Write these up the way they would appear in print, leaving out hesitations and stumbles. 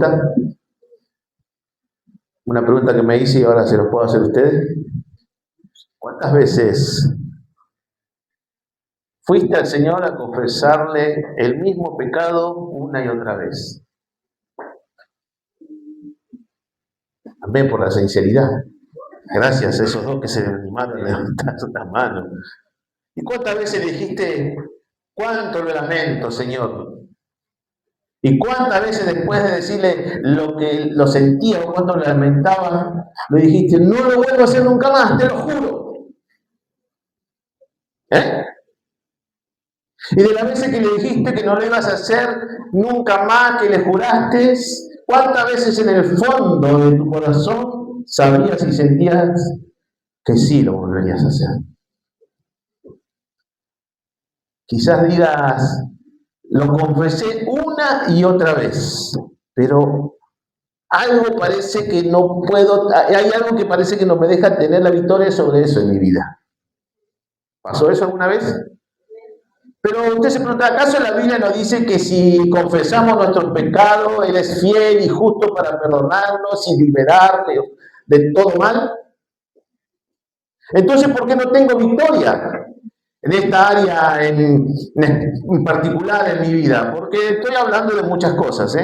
pregunta? Una pregunta que me hice y ahora se los puedo hacer a ustedes. ¿Cuántas veces fuiste al Señor a confesarle el mismo pecado una y otra vez? Amén por la sinceridad. Gracias a esos dos que se animaron a levantar las manos. ¿Y cuántas veces dijiste, cuánto lo lamento, Señor? ¿Y cuántas veces después de decirle lo que lo sentía o cuánto lo lamentaba, le dijiste, no lo vuelvo a hacer nunca más, te lo juro? ¿Eh? Y de las veces que le dijiste que no lo ibas a hacer nunca más, que le juraste, ¿cuántas veces en el fondo de tu corazón sabías y sentías que sí lo volverías a hacer? Quizás digas, lo confesé una y otra vez, pero algo parece que no puedo, hay algo que parece que no me deja tener la victoria sobre eso en mi vida. ¿Pasó eso alguna vez? Pero usted se pregunta, ¿acaso la Biblia nos dice que si confesamos nuestros pecados, Él es fiel y justo para perdonarnos y liberarnos de todo mal? Entonces, ¿por qué no tengo victoria en esta área en particular en mi vida? Porque estoy hablando de muchas cosas,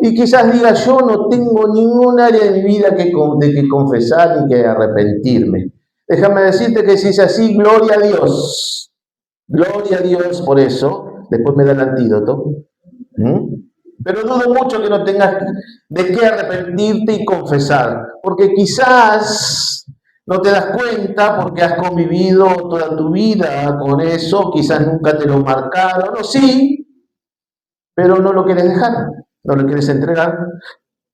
Y quizás diga, yo no tengo ningún área de mi vida de que confesar ni que arrepentirme. Déjame decirte que si es así, gloria a Dios. Gloria a Dios por eso. Después me da el antídoto. Pero dudo mucho que no tengas de qué arrepentirte y confesar. Porque quizás no te das cuenta porque has convivido toda tu vida con eso. Quizás nunca te lo marcaron. O sí, pero no lo quieres dejar. No lo quieres entregar.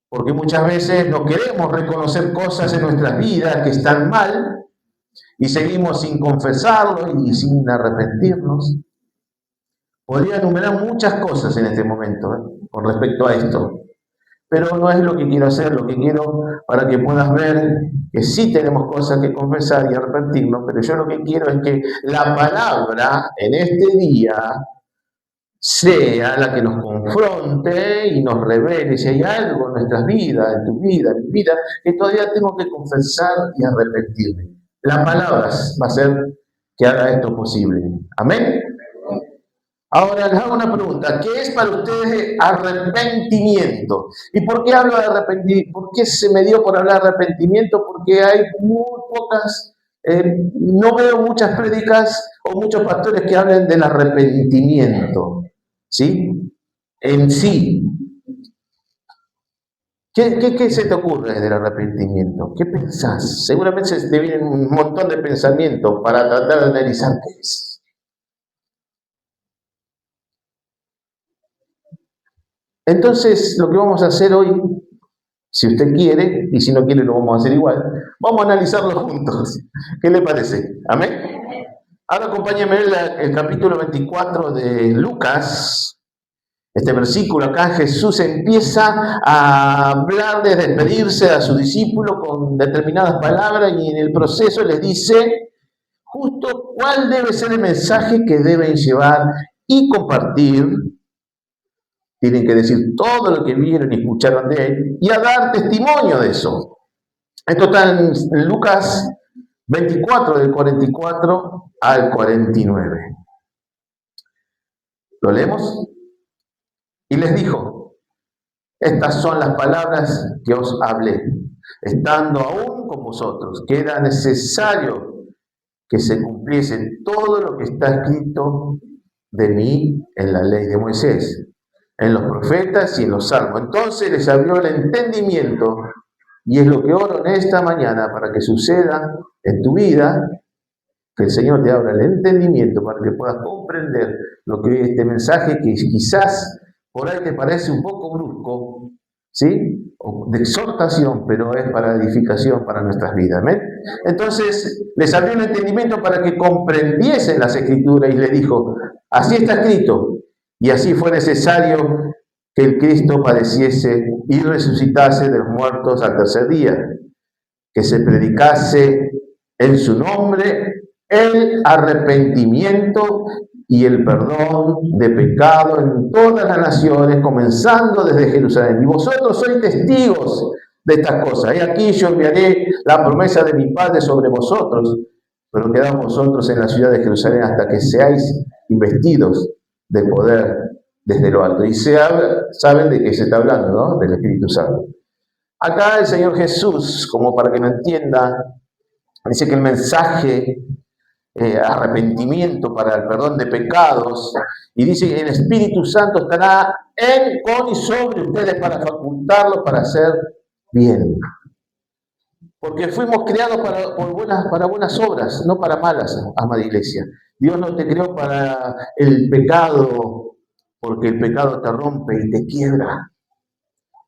Porque muchas veces no queremos reconocer cosas en nuestras vidas que están mal. Y seguimos sin confesarlo y sin arrepentirnos. Podría enumerar muchas cosas en este momento con respecto a esto, pero no es lo que quiero hacer. Lo que quiero para que puedas ver que sí tenemos cosas que confesar y arrepentirnos, pero yo lo que quiero es que la palabra en este día sea la que nos confronte y nos revele si hay algo en nuestras vidas, en tu vida, en mi vida, que todavía tengo que confesar y arrepentirme. La palabra va a ser que haga esto posible. Amén. Ahora les hago una pregunta. ¿Qué es para ustedes arrepentimiento? ¿Y por qué hablo de arrepentimiento? ¿Por qué se me dio por hablar de arrepentimiento? Porque hay muy pocas, no veo muchas prédicas o muchos pastores que hablen del arrepentimiento. ¿Sí? En sí. ¿Qué se te ocurre del arrepentimiento? ¿Qué pensás? Seguramente se te vienen un montón de pensamientos para tratar de analizar qué es. Entonces, lo que vamos a hacer hoy, si usted quiere, y si no quiere lo vamos a hacer igual, vamos a analizarlo juntos. ¿Qué le parece? ¿Amén? Ahora acompáñenme el capítulo 24 de Lucas. Este versículo acá, Jesús empieza a hablar de despedirse a sus discípulos con determinadas palabras y en el proceso les dice justo cuál debe ser el mensaje que deben llevar y compartir. Tienen que decir todo lo que vieron y escucharon de Él y a dar testimonio de eso. Esto está en Lucas 24, del 44 al 49. ¿Lo leemos? Y les dijo, estas son las palabras que os hablé, estando aún con vosotros, que era necesario que se cumpliese todo lo que está escrito de mí en la ley de Moisés, en los profetas y en los salmos. Entonces les abrió el entendimiento, y es lo que oro en esta mañana para que suceda en tu vida, que el Señor te abra el entendimiento para que puedas comprender lo que es este mensaje que quizás por ahí te parece un poco brusco, ¿sí? O de exhortación, pero es para edificación para nuestras vidas. ¿Amén? Entonces les abrió el entendimiento para que comprendiesen las Escrituras y le dijo, así está escrito, y así fue necesario que el Cristo padeciese y resucitase de los muertos al tercer día, que se predicase en su nombre el arrepentimiento y el perdón de pecado en todas las naciones, comenzando desde Jerusalén. Y vosotros sois testigos de estas cosas. He aquí yo enviaré la promesa de mi Padre sobre vosotros, pero quedaos vosotros en la ciudad de Jerusalén hasta que seáis investidos de poder desde lo alto. Y saben de qué se está hablando, ¿no? Del Espíritu Santo. Acá el Señor Jesús, como para que lo entienda, dice que el mensaje arrepentimiento para el perdón de pecados, y dice que el Espíritu Santo estará en, con y sobre ustedes para facultarlos para hacer bien. Porque fuimos creados para buenas obras, no para malas, amada iglesia. Dios no te creó para el pecado, porque el pecado te rompe y te quiebra.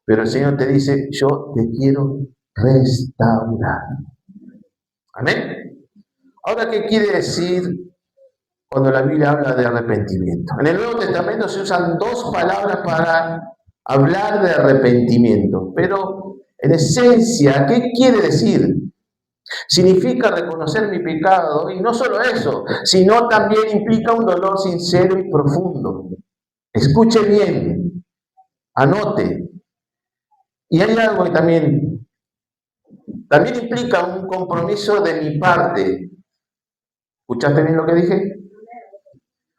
Pero el Señor te dice, yo te quiero restaurar. Amén. Ahora, ¿qué quiere decir cuando la Biblia habla de arrepentimiento? En el Nuevo Testamento se usan dos palabras para hablar de arrepentimiento, pero en esencia, ¿qué quiere decir? Significa reconocer mi pecado, y no solo eso, sino también implica un dolor sincero y profundo. Escuche bien, anote. Y hay algo que también implica un compromiso de mi parte. ¿Escuchaste bien lo que dije?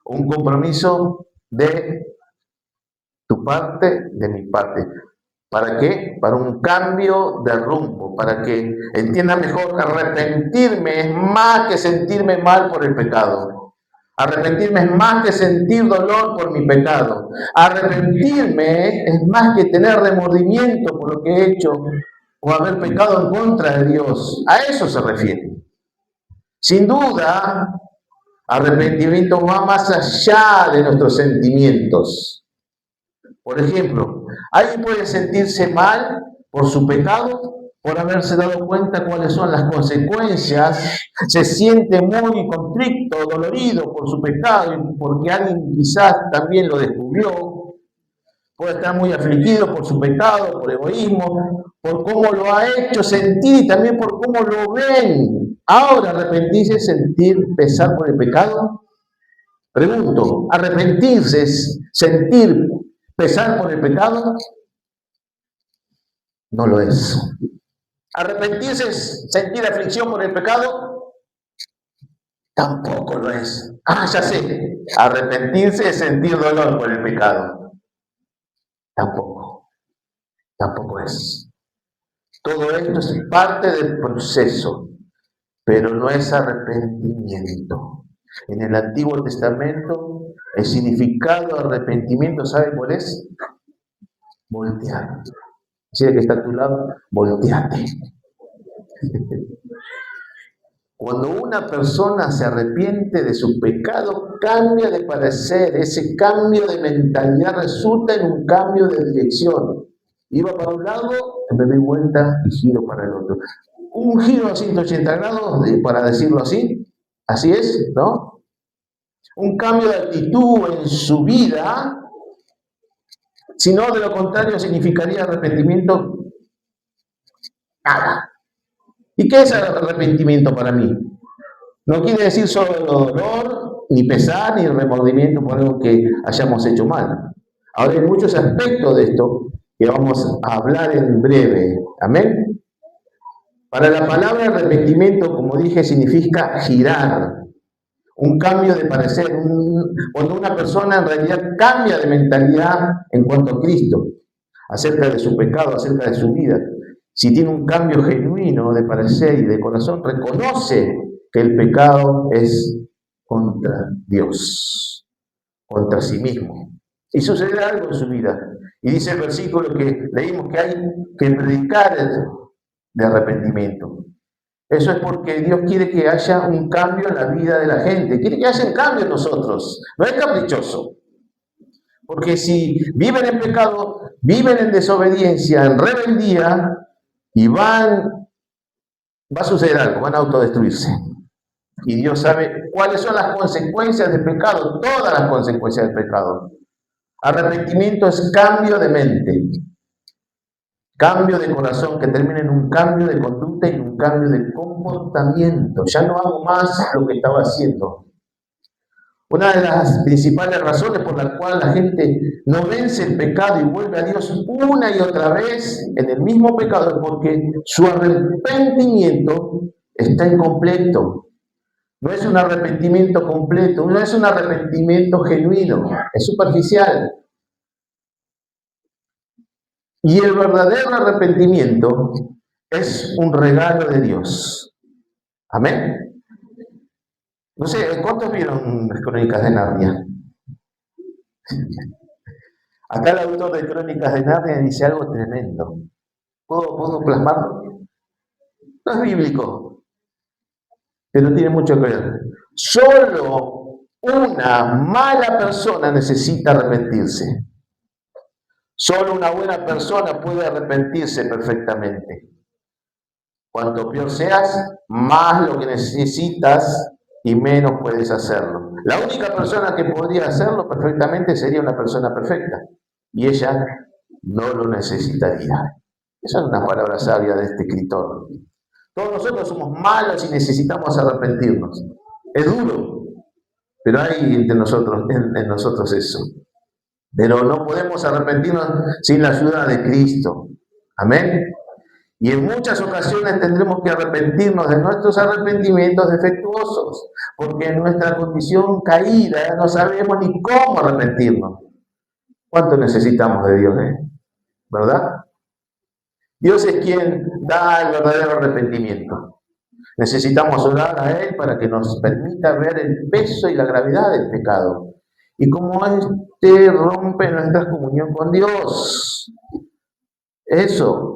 Un compromiso de tu parte, de mi parte. ¿Para qué? Para un cambio de rumbo, para que entienda mejor, arrepentirme es más que sentirme mal por el pecado. Arrepentirme es más que sentir dolor por mi pecado. Arrepentirme es más que tener remordimiento por lo que he hecho o haber pecado en contra de Dios. A eso se refiere. Sin duda, arrepentimiento va más allá de nuestros sentimientos. Por ejemplo, alguien puede sentirse mal por su pecado, por haberse dado cuenta cuáles son las consecuencias, se siente muy contrito, dolorido por su pecado, porque alguien quizás también lo descubrió, puede estar muy afligido por su pecado, por egoísmo, por cómo lo ha hecho sentir y también por cómo lo ven. Ahora, arrepentirse es sentir pesar por el pecado. Pregunto, ¿arrepentirse es sentir pesar por el pecado? No lo es. ¿Arrepentirse es sentir aflicción por el pecado? Tampoco lo es. Ah, ya sé. Arrepentirse es sentir dolor por el pecado. Tampoco es. Todo esto es parte del proceso, pero no es arrepentimiento. En el Antiguo Testamento, el significado de arrepentimiento, ¿sabe cuál es? Voltear. Si el que está a tu lado, volteate. Cuando una persona se arrepiente de su pecado, cambia de parecer. Ese cambio de mentalidad resulta en un cambio de dirección. Iba para un lado, me doy vuelta y giro para el otro. Un giro a 180 grados, para decirlo así. Así es, ¿no? Un cambio de actitud en su vida. Si no, de lo contrario, significaría arrepentimiento. Nada. ¿Y qué es arrepentimiento para mí? No quiere decir solo dolor, ni pesar, ni remordimiento por algo que hayamos hecho mal. Ahora hay muchos aspectos de esto que vamos a hablar en breve. Amén. Para la palabra arrepentimiento, como dije, significa girar, un cambio de parecer, cuando una persona en realidad cambia de mentalidad en cuanto a Cristo, acerca de su pecado, acerca de su vida. Si tiene un cambio genuino de parecer y de corazón, reconoce que el pecado es contra Dios, contra sí mismo. Y sucederá algo en su vida. Y dice el versículo que leímos que hay que predicar de arrepentimiento. Eso es porque Dios quiere que haya un cambio en la vida de la gente. Quiere que haya un cambio en nosotros. No es caprichoso. Porque si viven en pecado, viven en desobediencia, en rebeldía, y va a suceder algo, van a autodestruirse. Y Dios sabe cuáles son las consecuencias del pecado, todas las consecuencias del pecado. Arrepentimiento es cambio de mente, cambio de corazón, que termina en un cambio de conducta y un cambio de comportamiento. Ya no hago más lo que estaba haciendo. Una de las principales razones por la cual la gente no vence el pecado y vuelve a Dios una y otra vez en el mismo pecado es porque su arrepentimiento está incompleto. No es un arrepentimiento completo, no es un arrepentimiento genuino, es superficial. Y el verdadero arrepentimiento es un regalo de Dios. Amén. No sé, ¿cuántos vieron las Crónicas de Narnia? Acá el autor de Crónicas de Narnia dice algo tremendo. ¿Puedo plasmarlo? No es bíblico, pero tiene mucho que ver. Solo una mala persona necesita arrepentirse. Solo una buena persona puede arrepentirse perfectamente. Cuanto peor seas, más lo que necesitas y menos puedes hacerlo. La única persona que podría hacerlo perfectamente sería una persona perfecta, y ella no lo necesitaría. Esa es una palabra sabia de este escritor. Todos nosotros somos malos y necesitamos arrepentirnos. Es duro, pero hay entre nosotros, en nosotros eso. Pero no podemos arrepentirnos sin la ayuda de Cristo. Amén. Y en muchas ocasiones tendremos que arrepentirnos de nuestros arrepentimientos defectuosos, porque en nuestra condición caída no sabemos ni cómo arrepentirnos. ¿Cuánto necesitamos de Dios, verdad? Dios es quien da el verdadero arrepentimiento. Necesitamos orar a Él para que nos permita ver el peso y la gravedad del pecado y cómo este rompe nuestra comunión con Dios. Eso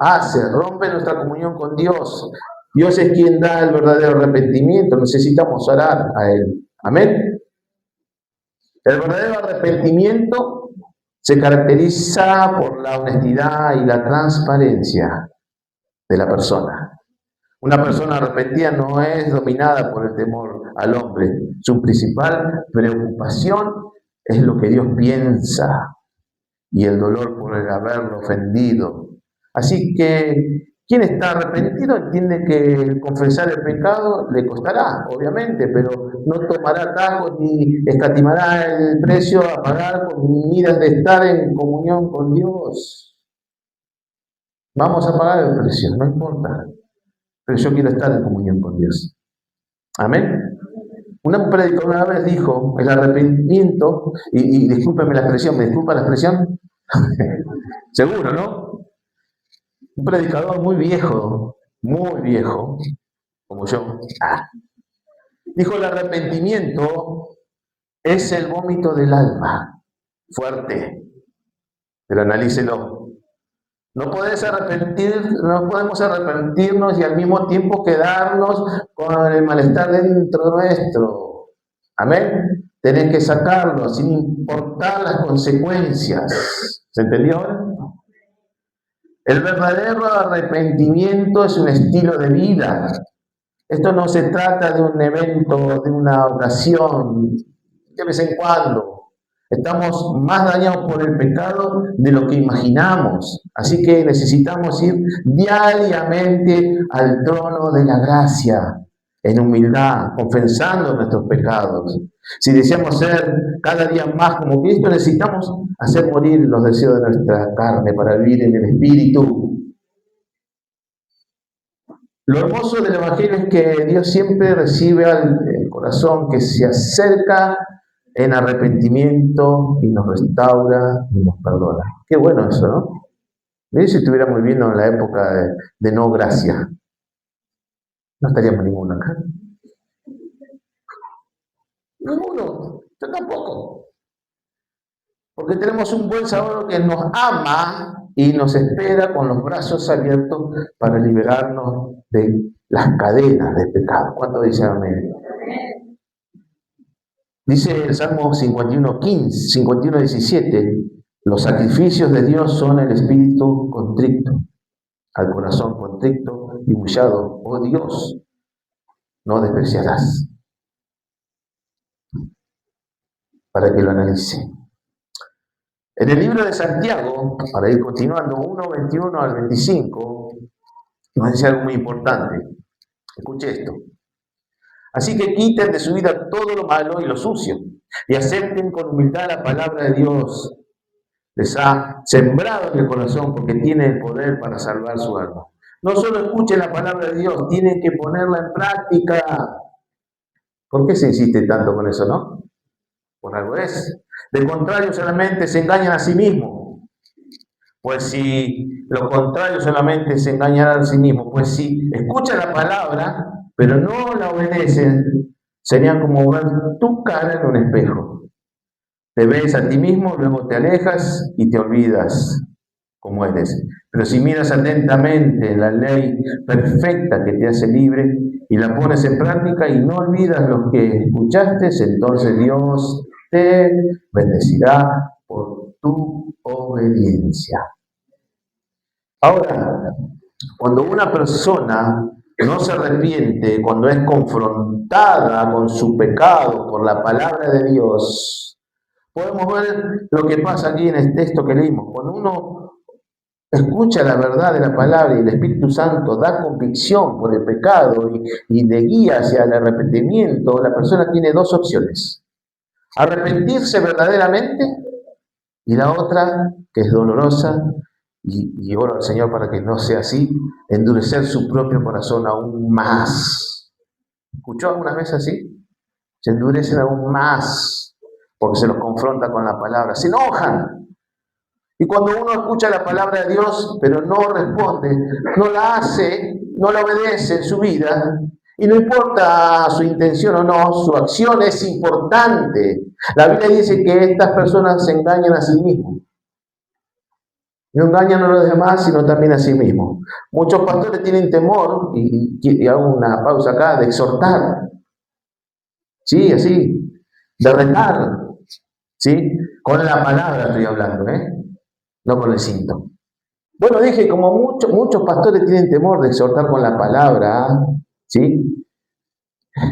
rompe nuestra comunión con Dios. Dios es quien da el verdadero arrepentimiento. Necesitamos orar a Él. Amén. El verdadero arrepentimiento se caracteriza por la honestidad y la transparencia de la persona. Una persona arrepentida no es dominada por el temor al hombre. Su principal preocupación es lo que Dios piensa y el dolor por el haberlo ofendido. Así que quien está arrepentido entiende que el confesar el pecado le costará, obviamente, pero no tomará atajos ni escatimará el precio a pagar con miras de estar en comunión con Dios. Vamos a pagar el precio, no importa, pero yo quiero estar en comunión con Dios. Amén. Un predicador una vez dijo, el arrepentimiento, y discúlpeme la expresión, ¿me disculpa la expresión? Seguro, ¿no? Un predicador muy viejo, como yo, dijo, el arrepentimiento es el vómito del alma, fuerte, pero analícelo. No podemos arrepentirnos y al mismo tiempo quedarnos con el malestar dentro nuestro. Amén. Tenés que sacarlo sin importar las consecuencias. ¿Se entendió ahora? El verdadero arrepentimiento es un estilo de vida. Esto no se trata de un evento, de una ocasión, de vez en cuando. Estamos más dañados por el pecado de lo que imaginamos. Así que necesitamos ir diariamente al trono de la gracia, en humildad, confesando nuestros pecados. Si deseamos ser cada día más como Cristo, necesitamos hacer morir los deseos de nuestra carne para vivir en el Espíritu. Lo hermoso del Evangelio es que Dios siempre recibe al corazón que se acerca en arrepentimiento y nos restaura y nos perdona. Qué bueno eso, ¿no? Mirá si estuviéramos viviendo en la época de no gracia. No estaríamos ninguno acá. Ninguno, yo tampoco. Porque tenemos un buen Salvador que nos ama y nos espera con los brazos abiertos para liberarnos de las cadenas del pecado. ¿Cuánto dicen amén? Dice el Salmo 51:17, los sacrificios de Dios son el espíritu contrito, al corazón contrito y humillado. Oh Dios, no despreciarás. Para que lo analice. En el libro de Santiago, para ir continuando, 1:21 al 25, nos dice algo muy importante. Escuche esto. Así que quiten de su vida todo lo malo y lo sucio y acepten con humildad la palabra de Dios. Les ha sembrado en el corazón porque tiene el poder para salvar su alma. No solo escuchen la palabra de Dios, tienen que ponerla en práctica. ¿Por qué se insiste tanto con eso, no? Por algo es. De contrario, solamente se engañan a sí mismos. Pues si lo contrario solamente se engañan a sí mismos, pues si escuchan la palabra, pero no la obedecen, serían como ver tu cara en un espejo. Te ves a ti mismo, luego te alejas y te olvidas cómo eres. Pero si miras atentamente la ley perfecta que te hace libre y la pones en práctica y no olvidas lo que escuchaste, entonces Dios te bendecirá por tu obediencia. Ahora, cuando una persona no se arrepiente, cuando es confrontada con su pecado por la palabra de Dios, podemos ver lo que pasa aquí en el texto que leímos. Cuando uno escucha la verdad de la palabra y el Espíritu Santo da convicción por el pecado y le guía hacia el arrepentimiento, la persona tiene dos opciones: arrepentirse verdaderamente, y la otra, que es dolorosa, y oro al Señor para que no sea así, endurecer su propio corazón aún más. ¿Escuchó alguna vez así? Se endurecen aún más porque se los confronta con la palabra, se enojan. Y cuando uno escucha la palabra de Dios, pero no responde, no la hace, no la obedece en su vida, y no importa su intención o no, su acción es importante. La Biblia dice que estas personas se engañan a sí mismos. No engañan a los demás, sino también a sí mismos. Muchos pastores tienen temor, y hago una pausa acá, de exhortar. Sí, así, de retar. ¿Sí? Con la palabra estoy hablando, no con el cinto. Bueno, dije, como muchos pastores tienen temor de exhortar con la palabra, ¿sí?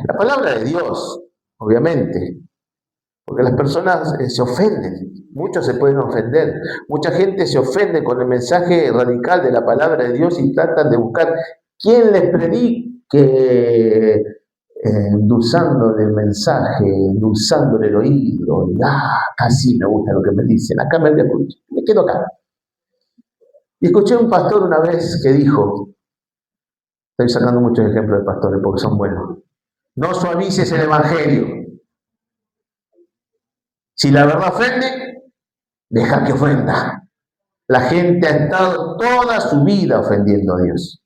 La palabra de Dios, obviamente, porque las personas se ofenden, muchos se pueden ofender, mucha gente se ofende con el mensaje radical de la palabra de Dios y tratan de buscar quién les predique, endulzándole el mensaje, endulzándole el oído, y casi me gusta lo que me dicen, acá me quedo acá. Y escuché a un pastor una vez que dijo, estoy sacando muchos ejemplos de pastores porque son buenos, no suavices el evangelio. Si la verdad ofende, deja que ofenda. La gente ha estado toda su vida ofendiendo a Dios.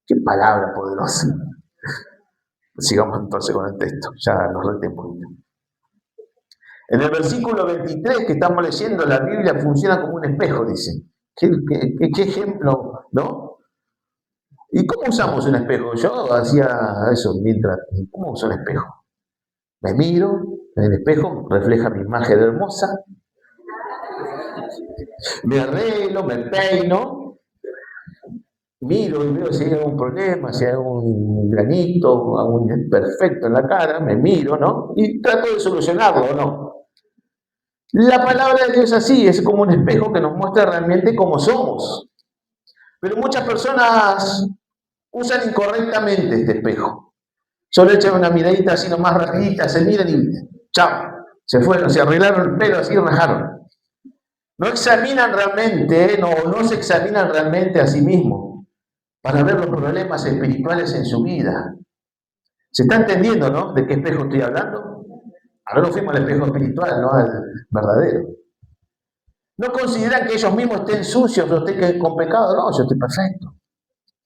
Qué palabra poderosa. Sigamos entonces con el texto, ya nos rete un poquito. En el versículo 23 que estamos leyendo, la Biblia funciona como un espejo, dice. ¿Qué ejemplo, no? ¿Y cómo usamos un espejo? Yo hacía eso mientras. ¿Cómo uso un espejo? Me miro en el espejo, refleja mi imagen hermosa, me arreglo, me peino, miro y veo si hay algún problema, si hay algún granito, algún imperfecto en la cara, me miro, ¿no? Y trato de solucionarlo, ¿no? La palabra de Dios es así, es como un espejo que nos muestra realmente cómo somos. Pero muchas personas usan incorrectamente este espejo. Solo echan una miradita así nomás rapidita, se miran y chao, se fueron, se arreglaron el pelo, así rajaron. No examinan realmente, no se examinan realmente a sí mismos para ver los problemas espirituales en su vida. ¿Se está entendiendo, no? ¿De qué espejo estoy hablando? Ahora nos fuimos al espejo espiritual, no al verdadero. No consideran que ellos mismos estén sucios o estén con pecado. No, yo estoy perfecto.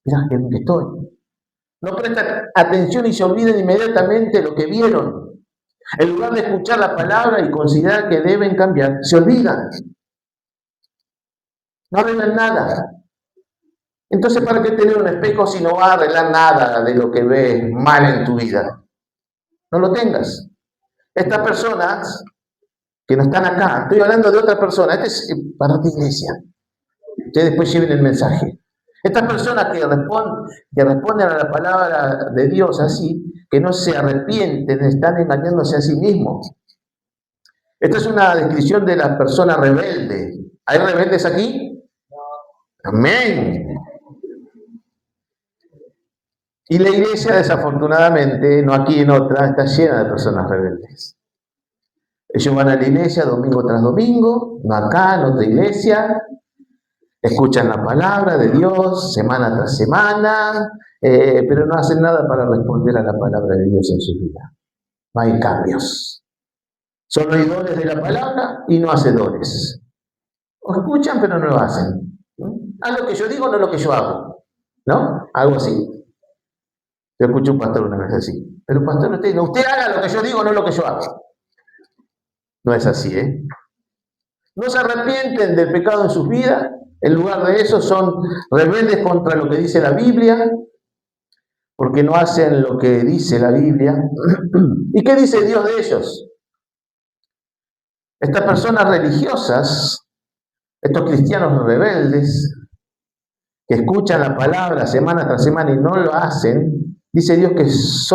Mirá qué bien que estoy. No prestan atención y se olvidan inmediatamente lo que vieron. En lugar de escuchar la palabra y considerar que deben cambiar, se olvidan. No arreglan nada. Entonces, ¿para qué tener un espejo si no va a arreglar nada de lo que ves mal en tu vida? No lo tengas. Estas personas que no están acá, estoy hablando de otra persona, este es para tu iglesia. Ustedes después lleven el mensaje. Estas personas que responden a la palabra de Dios así, que no se arrepienten, están engañándose a sí mismos. Esta es una descripción de la persona rebelde. ¿Hay rebeldes aquí? Amén. Y la iglesia, desafortunadamente, no aquí en otra, está llena de personas rebeldes. Ellos van a la iglesia domingo tras domingo, no acá, en otra iglesia, escuchan la palabra de Dios semana tras semana, pero no hacen nada para responder a la palabra de Dios en su vida. No hay cambios. Son oidores de la palabra y no hacedores. O escuchan, pero no lo hacen. Haz lo que yo digo, no lo que yo hago. ¿No? Algo así. Yo escuché un pastor una vez así. Pero pastor, usted haga lo que yo digo, no lo que yo hago. No es así, ¿eh? No se arrepienten del pecado en sus vidas. En lugar de eso son rebeldes contra lo que dice la Biblia, porque no hacen lo que dice la Biblia. ¿Y qué dice Dios de ellos? Estas personas religiosas, estos cristianos rebeldes, que escuchan la palabra semana tras semana y no lo hacen, dice Dios que es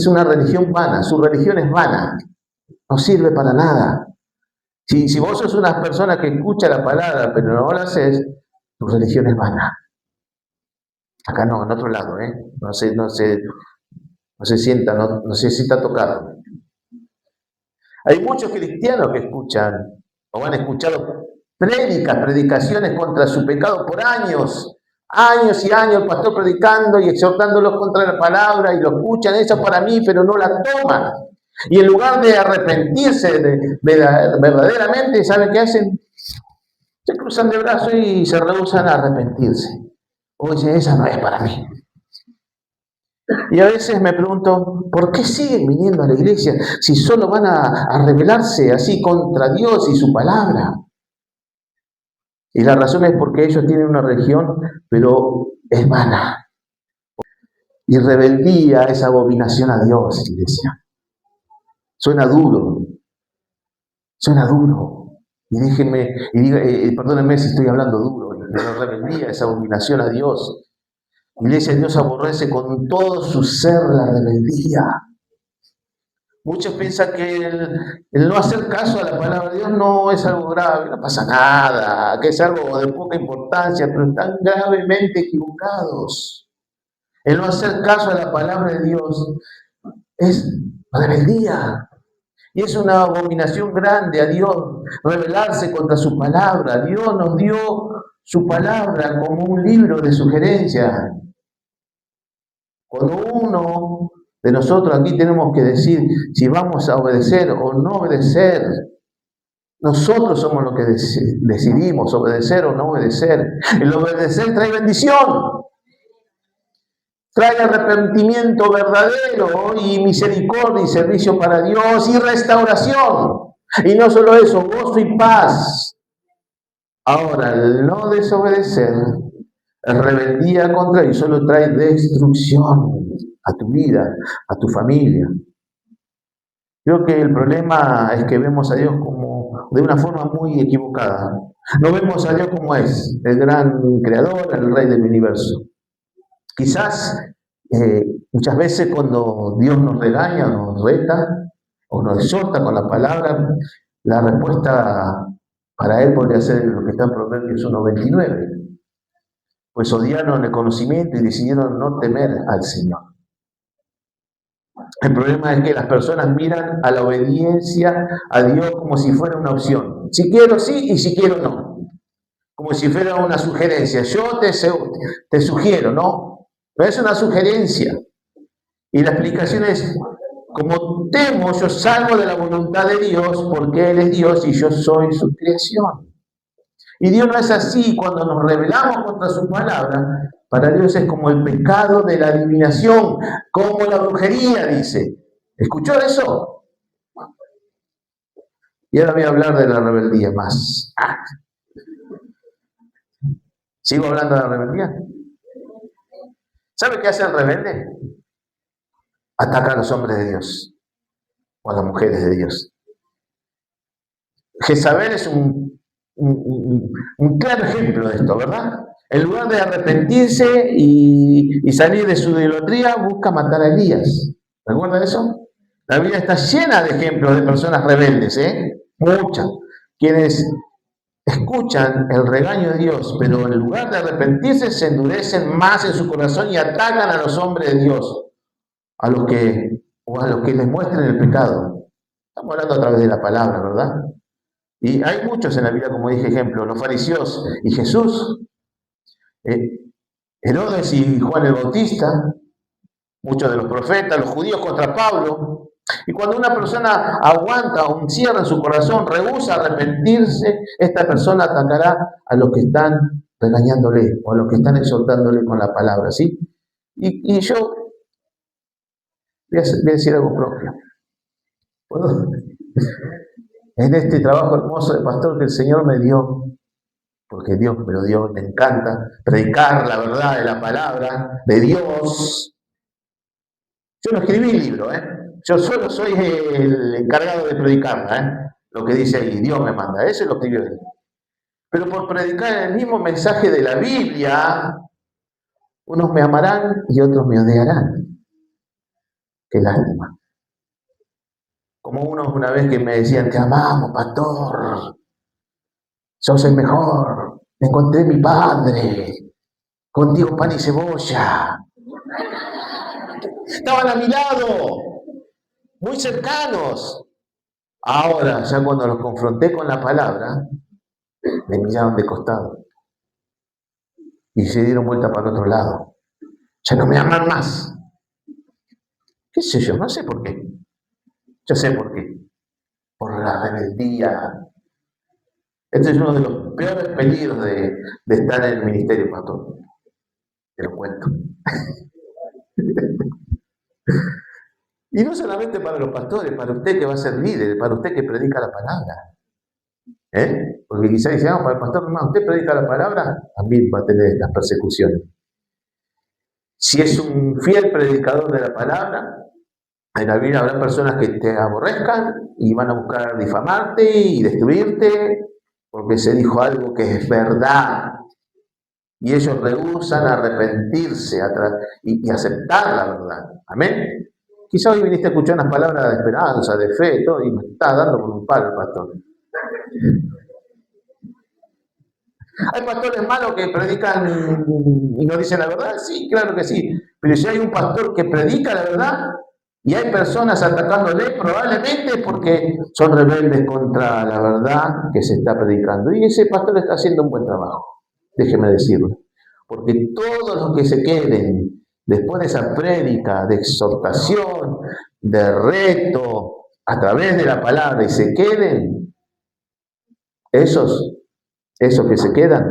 una religión vana, su religión es vana, no sirve para nada. Si vos sos una persona que escucha la palabra pero no la haces, tu religión es vana. Acá no, en otro lado, no se sienta, no se sienta tocado. Hay muchos cristianos que escuchan o han escuchado predicaciones contra su pecado por años y años, el pastor predicando y exhortándolos contra la palabra, y lo escuchan, eso para mí, pero no la toman. Y en lugar de arrepentirse verdaderamente, ¿saben qué hacen? Se cruzan de brazos y se rehúsan a arrepentirse. O dicen, esa no es para mí. Y a veces me pregunto, ¿por qué siguen viniendo a la iglesia si solo van a rebelarse así contra Dios y su palabra? Y la razón es porque ellos tienen una religión, pero es vana. Y rebeldía es abominación a Dios, iglesia. Suena duro. Y perdónenme si estoy hablando duro, pero rebeldía es abominación a Dios. Iglesia, Dios aborrece con todo su ser la rebeldía. Muchos piensan que el no hacer caso a la palabra de Dios no es algo grave, no pasa nada, que es algo de poca importancia, pero están gravemente equivocados. El no hacer caso a la palabra de Dios es rebeldía. Y es una abominación grande a Dios, rebelarse contra su palabra. Dios nos dio su palabra como un libro de sugerencias. Cuando uno de nosotros aquí tenemos que decir si vamos a obedecer o no obedecer, nosotros somos los que decidimos obedecer o no obedecer. El obedecer trae bendición, trae arrepentimiento verdadero y misericordia y servicio para Dios y restauración. Y no solo eso, gozo y paz. Ahora, el no desobedecer, rebeldía contra Dios, solo trae destrucción a tu vida, a tu familia. Creo que el problema es que vemos a Dios como de una forma muy equivocada. No vemos a Dios como es, el gran creador, el rey del universo. Quizás muchas veces cuando Dios nos regaña, nos reta o nos exhorta con la palabra, la respuesta para Él podría ser lo que está en Proverbios 1:29. Pues odiaron el conocimiento y decidieron no temer al Señor. El problema es que las personas miran a la obediencia a Dios como si fuera una opción. Si quiero sí y si quiero no. Como si fuera una sugerencia. Yo te sugiero, ¿no? Pero es una sugerencia. Y la explicación es, como temo, yo salgo de la voluntad de Dios porque Él es Dios y yo soy su creación. Y Dios no es así. Cuando nos rebelamos contra su palabra, para Dios es como el pecado de la adivinación, como la brujería, dice. ¿Escuchó eso? Y ahora voy a hablar de la rebeldía más. ¿Sigo hablando de la rebeldía? ¿Sabe qué hace el rebelde? Ataca a los hombres de Dios o a las mujeres de Dios. Jezabel es un claro ejemplo de esto, ¿verdad? En lugar de arrepentirse y salir de su idolatría, busca matar a Elías. ¿Recuerdan eso? La Biblia está llena de ejemplos de personas rebeldes, muchas, quienes escuchan el regaño de Dios, pero en lugar de arrepentirse se endurecen más en su corazón y atacan a los hombres de Dios, a los que les muestren el pecado. Estamos hablando a través de la palabra, ¿verdad? Y hay muchos en la Biblia, como dije, ejemplo, los fariseos y Jesús, Herodes y Juan el Bautista, muchos de los profetas, los judíos contra Pablo. Y cuando una persona aguanta un cierre en su corazón, rehúsa arrepentirse, esta persona atacará a los que están regañándole o a los que están exhortándole con la palabra, ¿sí? Y yo voy a decir algo propio. ¿Puedo? En este trabajo hermoso de pastor que el Señor me dio, porque Dios me lo dio, me encanta predicar la verdad de la palabra de Dios. Yo no escribí el libro, yo solo soy el encargado de predicarla, lo que dice ahí, Dios me manda, eso es lo que escribió él. Pero por predicar el mismo mensaje de la Biblia, unos me amarán y otros me odiarán. Qué lástima. Como unos una vez que me decían, te amamos, pastor, sos el mejor, encontré mi padre, contigo pan y cebolla. Estaban a mi lado, muy cercanos. Ahora, ya cuando los confronté con la palabra, me miraron de costado y se dieron vuelta para el otro lado. Ya no me aman más. ¿Qué sé yo? No sé por qué. Yo sé por qué. Por la rebeldía. Este es uno de los peores peligros de estar en el ministerio, pastor. Te lo cuento. Y no solamente para los pastores, para usted que va a ser líder, para usted que predica la palabra. Porque quizás dice, para el pastor, no, usted predica la palabra, también va a tener estas persecuciones. Si es un fiel predicador de la palabra, en la Biblia habrá personas que te aborrezcan y van a buscar difamarte y destruirte porque se dijo algo que es verdad. Y ellos rehúsan arrepentirse y aceptar la verdad. Amén. Quizá hoy viniste a escuchar unas palabras de esperanza, de fe, todo, y me está dando con un palo el pastor. ¿Hay pastores malos que predican y no dicen la verdad? Sí, claro que sí. Pero si hay un pastor que predica la verdad y hay personas atacándole, probablemente porque son rebeldes contra la verdad que se está predicando. Y ese pastor está haciendo un buen trabajo, déjeme decirlo. Porque todos los que se queden después de esa prédica, de exhortación, de reto, a través de la palabra y se queden, esos que se quedan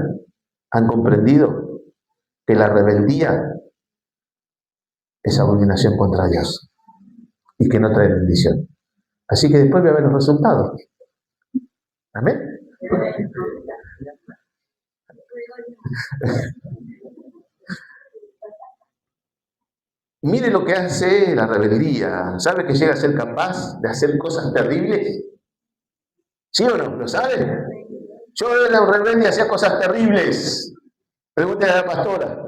han comprendido que la rebeldía es abominación contra Dios y que no trae bendición. Así que después voy a ver los resultados. Amén. Mire lo que hace la rebeldía. ¿Sabe que llega a ser capaz de hacer cosas terribles? ¿Sí o no? ¿Lo sabe? Yo era un rebelde y hacía cosas terribles. Pregúntale a la pastora.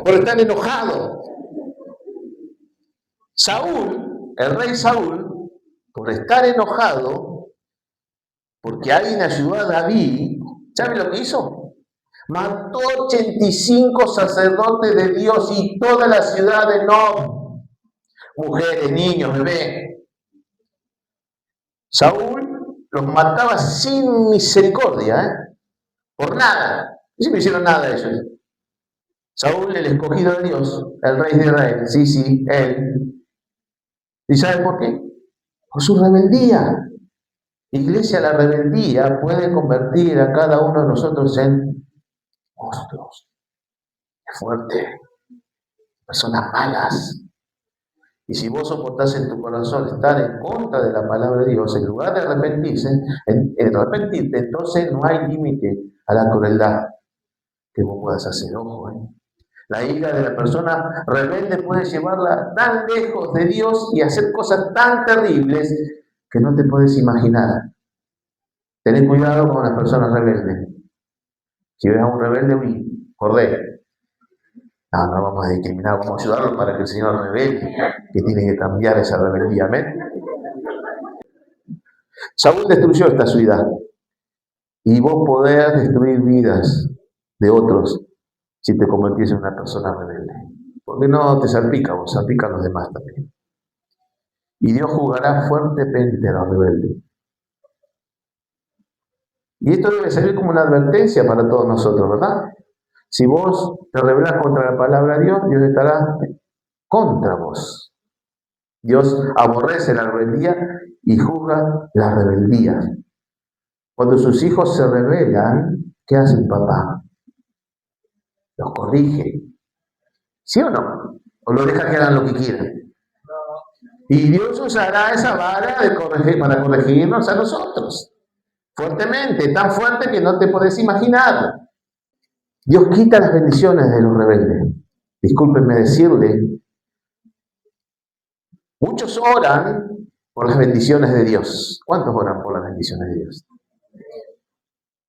Por estar enojado. Saúl, el rey Saúl, por estar enojado, porque alguien ayudó a David, ¿sabe lo que hizo? Mató 85 sacerdotes de Dios y toda la ciudad de Nob. Mujeres, niños, bebés. Saúl los mataba sin misericordia, por nada. No hicieron nada de ellos. Saúl, el escogido de Dios, el rey de Israel, sí, él. ¿Y sabe por qué? Por su rebeldía. Iglesia, la rebeldía puede convertir a cada uno de nosotros en monstruos, fuertes, personas malas. Y si vos soportás en tu corazón estar en contra de la palabra de Dios, en lugar de arrepentirte, entonces no hay límite a la crueldad que vos puedas hacer. Ojo, La ira de la persona rebelde puede llevarla tan lejos de Dios y hacer cosas tan terribles que no te puedes imaginar. Tened cuidado con las personas rebeldes. Si ves a un rebelde, corre. No vamos a discriminar, vamos a ayudarlo para que el Señor revele que tiene que cambiar esa rebeldía. Amén. Saúl destruyó esta ciudad y vos podés destruir vidas de otros si te convertís en una persona rebelde. Porque no te salpica vos, salpica a los demás también. Y Dios juzgará fuertemente a los rebeldes. Y esto debe servir como una advertencia para todos nosotros, ¿verdad? Si vos te rebelás contra la palabra de Dios, Dios estará contra vos. Dios aborrece la rebeldía y juzga la rebeldía. Cuando sus hijos se rebelan, ¿qué hace el papá? Los corrige. ¿Sí o no? ¿O lo deja que hagan lo que quieran? Y Dios usará esa vara de corregir, para corregirnos a nosotros. Fuertemente, tan fuerte que no te podés imaginar. Dios quita las bendiciones de los rebeldes. Discúlpenme decirle, muchos oran por las bendiciones de Dios. ¿Cuántos oran por las bendiciones de Dios?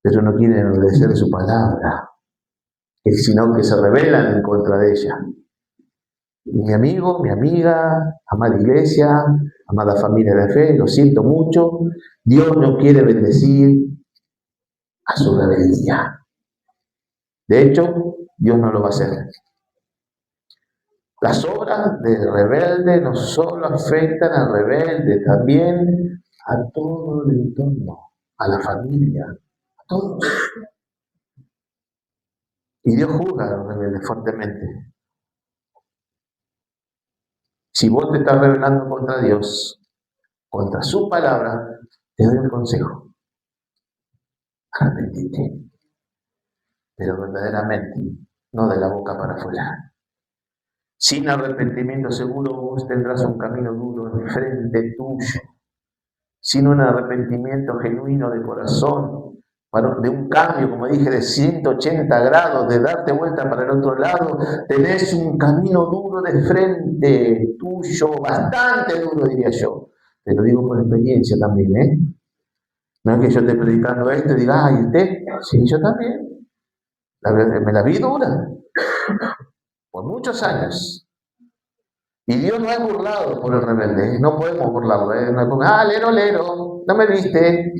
Pero no quieren obedecer su palabra, sino que se rebelan en contra de ella. Mi amigo, mi amiga, amada iglesia, amada familia de fe, lo siento mucho, Dios no quiere bendecir a su rebeldía. De hecho, Dios no lo va a hacer. Las obras del rebelde no solo afectan al rebelde, también a todo el entorno, a la familia, a todos. Y Dios juzga a los rebeldes fuertemente. Si vos te estás rebelando contra Dios, contra su palabra, te doy un consejo. Arrepentite. Pero verdaderamente, no de la boca para afuera. Sin arrepentimiento seguro vos tendrás un camino duro enfrente tuyo. Sin un arrepentimiento genuino de corazón, de un cambio, como dije, de 180 grados, de darte vuelta para el otro lado, tenés un camino duro de frente tuyo, bastante duro diría yo. Te lo digo por experiencia también, ¿eh? No es que yo esté predicando esto y diga, ay, usted, sí, yo también. Me la vi dura, por muchos años. Y Dios no es burlado por el rebelde, no podemos burlarlo, no podemos, lero, no me viste.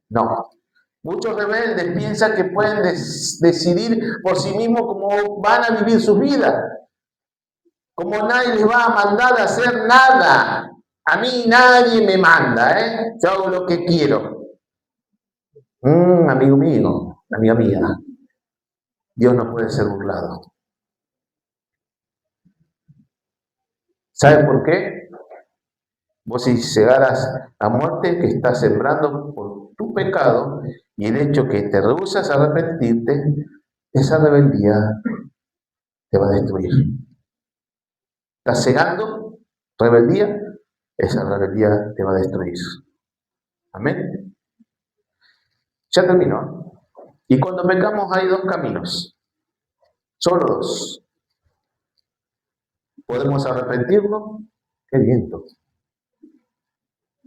No. Muchos rebeldes piensan que pueden decidir por sí mismos cómo van a vivir sus vidas. Como nadie les va a mandar a hacer nada. A mí nadie me manda, yo hago lo que quiero. Amigo mío, amiga mía, Dios no puede ser burlado. ¿Sabe por qué? Vos si llegaras a muerte, que estás sembrando por tu pecado, y el hecho que te rehusas a arrepentirte, esa rebeldía te va a destruir. Estás cegando rebeldía, esa rebeldía te va a destruir. Amén. Ya terminó. Y cuando pecamos hay dos caminos, solo dos. Podemos arrepentirnos, qué viento,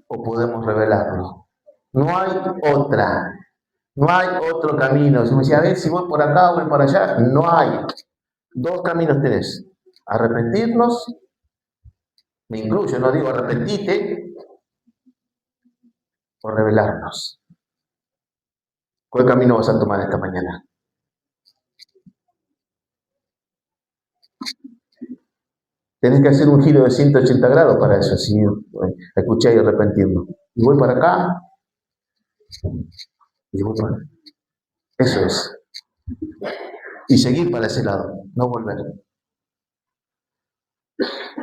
o podemos rebelarnos. No hay otra. No hay otro camino. Si me decía, a ver si voy por acá o voy por allá, no hay. Dos caminos tenés. Arrepentirnos, me incluyo, no digo arrepentite, o rebelarnos. ¿Cuál camino vas a tomar esta mañana? Tenés que hacer un giro de 180 grados para eso, si escuché y arrepentirnos. Y voy para acá, y voy para acá. Eso es. Y seguir para ese lado, no volver.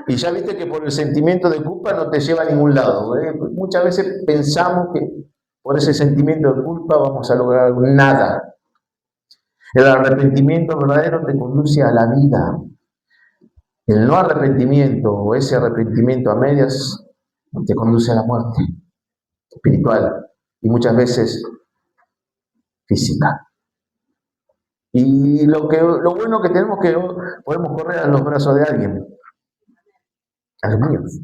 Y ya viste que por el sentimiento de culpa no te lleva a ningún lado. Muchas veces pensamos que por ese sentimiento de culpa vamos a lograr nada. El arrepentimiento verdadero te conduce a la vida. El no arrepentimiento o ese arrepentimiento a medias te conduce a la muerte espiritual y muchas veces física. Y lo bueno que tenemos que podemos correr a los brazos de alguien, a los míos,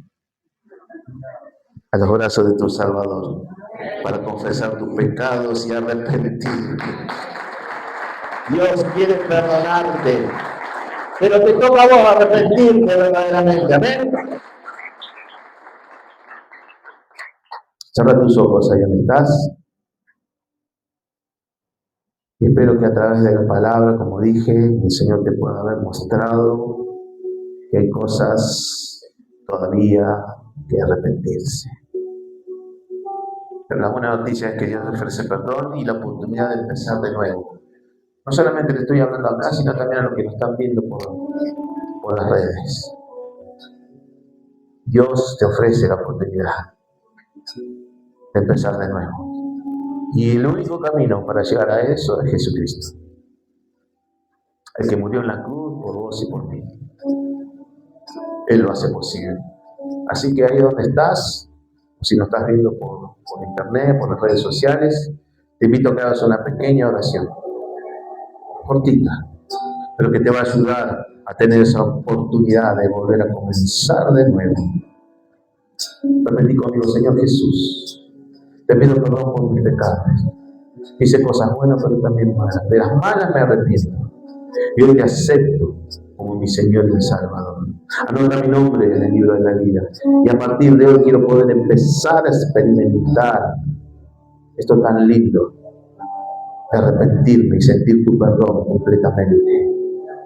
a los brazos de tu Salvador, para confesar tus pecados y arrepentirte. Dios quiere perdonarte, pero te toca a vos arrepentirte verdaderamente. Amén. Cierra tus ojos ahí donde estás. Y espero que a través de la palabra, como dije, el Señor te pueda haber mostrado que hay cosas todavía que arrepentirse. Pero la buena noticia es que Dios ofrece perdón y la oportunidad de empezar de nuevo. No solamente le estoy hablando acá, sino también a los que nos están viendo por las redes. Dios te ofrece la oportunidad de empezar de nuevo. Y el único camino para llegar a eso es Jesucristo. El que murió en la cruz por vos y por mí. Él lo hace posible. Así que ahí donde estás, si nos estás viendo por internet, por las redes sociales, te invito a que hagas una pequeña oración. Cortita, pero que te va a ayudar a tener esa oportunidad de volver a comenzar de nuevo. Repetí conmigo: Señor Jesús, te pido perdón por mis pecados. Hice cosas buenas, pero también malas. De las malas me arrepiento. Y hoy te acepto como mi Señor y mi Salvador. Anota mi nombre en el libro de la vida. Y a partir de hoy quiero poder empezar a experimentar esto tan lindo de arrepentirme y sentir tu perdón completamente.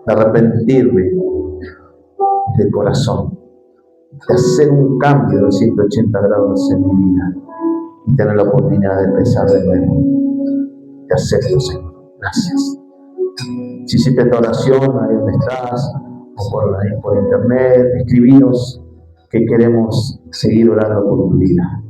De arrepentirme de corazón. De hacer un cambio de 180 grados en mi vida. Y tener la oportunidad de empezar de nuevo. Te acepto, Señor. Gracias. Si hiciste esta oración ahí donde estás, o por internet, escribinos que queremos seguir orando por tu vida.